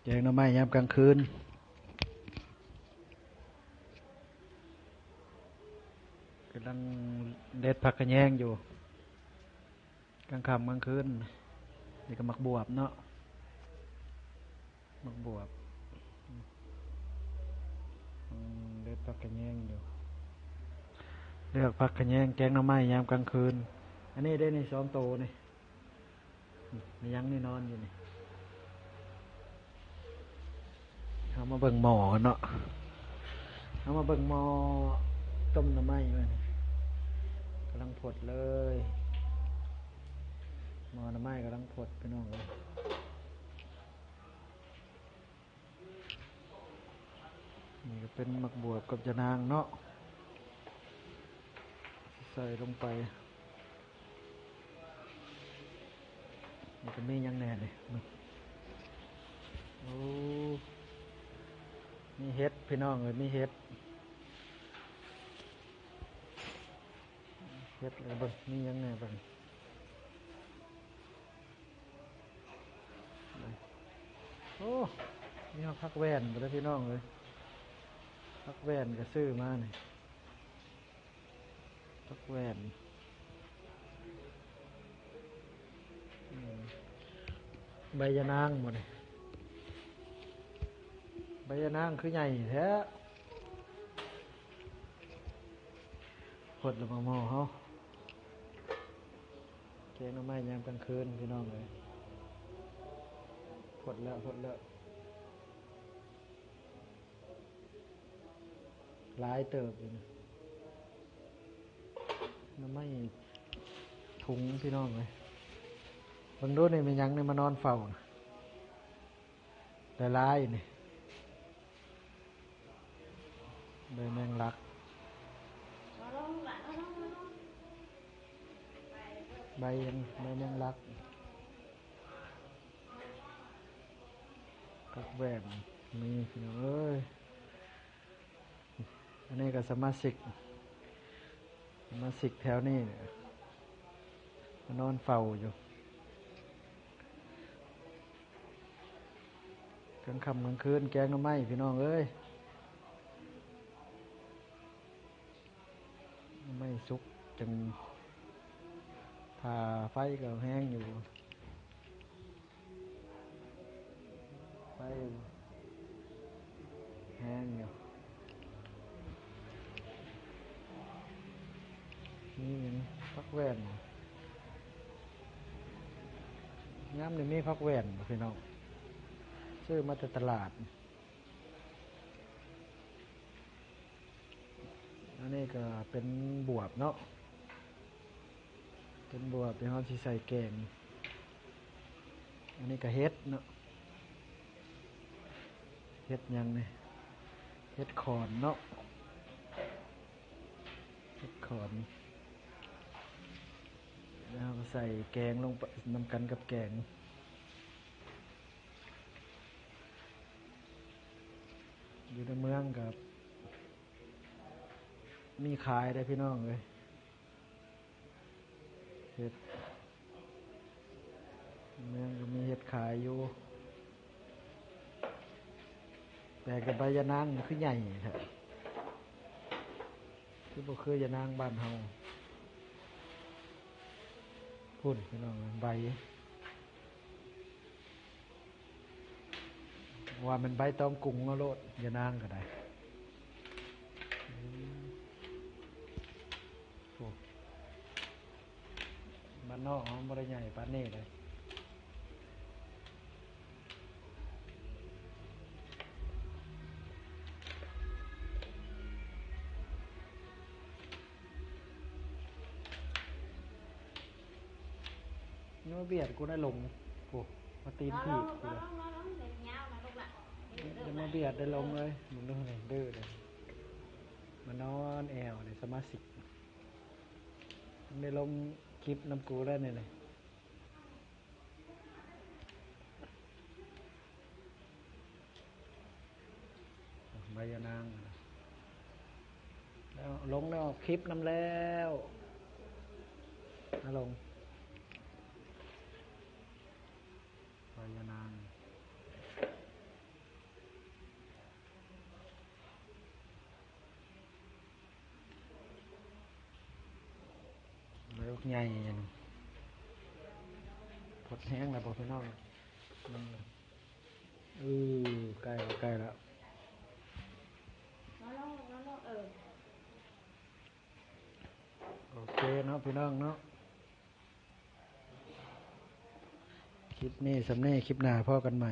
แกงหน่อไม้ยามกลางคืนกำลังเด็ดผักกระแยงอยู่กลางค่ำกลางคืนนี่ก็มักบวบเนาะมักบวบเด็ดผักกระแยงอยู่เลือกผักกระแยงแกงหน่อไม้ยามกลางคืนอันนี้ได้นี่2 โตนี่มียังนี่นอนอยู่นี่เอามาเบิ่งหม้อเนาะเอามาเบิ่งหม้อต้มหน่อไม้มันกำลังผดเลยหม้อหน่อไม้กำลังผดพี่น้องเลยนี่ก็เป็นหมักบวบกับยะนางเนาะใส่ลงไปมันจะมียังแน่เลยโอ้มีเฮ็ดพี่น้องเลยมีเฮ็ดเลยบ้างมียังแน่บ้างโอ้มีเขาพักแว่นไปแล้วพี่น้องเลยพักแว่นก็ซื้อมาเนี่ยพักแว่นใบยะนางหมดเลยใบยะนางคือใหญ่แท้พดลงมาหม้อเขาแกงหน่อไม้ยามกลางคืนพี่น้องเลยพดแล้วหลายเติบอยู่นะหน่อไม้ถุงพี่น้องเลยบางรุ่นนี่มันยังนี่มานอนเฝ้าได้หลายนี่ใบแมงลักใบแมงลักกับแหวนมีพี่น้องเอ้ยอันนี้ก็สมาชิกแถวนี้เนี่ยมานอนเฝ้าอยู่กลางค่ำกลางคืนแกงหน่อไม้พี่น้องเอ้ยไม่สุกจังผ่าไฟก็แห้งอยู่ไฟแห้งอยู่นี่พักแว่นน้ำนี่มีพักแว่นพี่น้องซื้อมาจากตลาดอันนี้ก็เป็นบวบเนาะเป็นบวบที่เขาใส่แกงอันนี้ก็เฮ็ดเนาะเฮ็ดยังนี่เฮ็ดขอนเนาะเฮ็ดขอนแล้วใส่แกงลงไปนำกันกับแกงอยู่ในเมืองกับมีขายได้พี่น้องเลยเห็ดเมืองก็มีเห็ดขายอยู่แต่กับใบยะนางคือใหญ่แท้คือบ่คือยะนางบ้านเฮาพุ่นพี่น้องใบว่ามันใบตองกุ้งเอาโลดยะนางก็ได้บ้านนอกเขาบ่ได้ใหญ่ปานนี้เลยนี่มาเบียดกูได้ลงกูมาตีนพี่กูเลยจะมาเบียดได้ลงเลยมึงดูเลยดื้อเลยมานอนแอวในสมาชิกได้ลงคลิปน้ำกูได้เลยใบยะนางแล้วลงแล้วคลิปน้ำแล้วลงใบยะนาง ใหญ่อย่างนี้พดแห้งแล้วบอกพี่น้องมันใกล้แล้วใกล้แล้วโอเคเนาะพี่น้องเนาะคลิปนี้สำเนีคลิปหน้าพ่อกันใหม่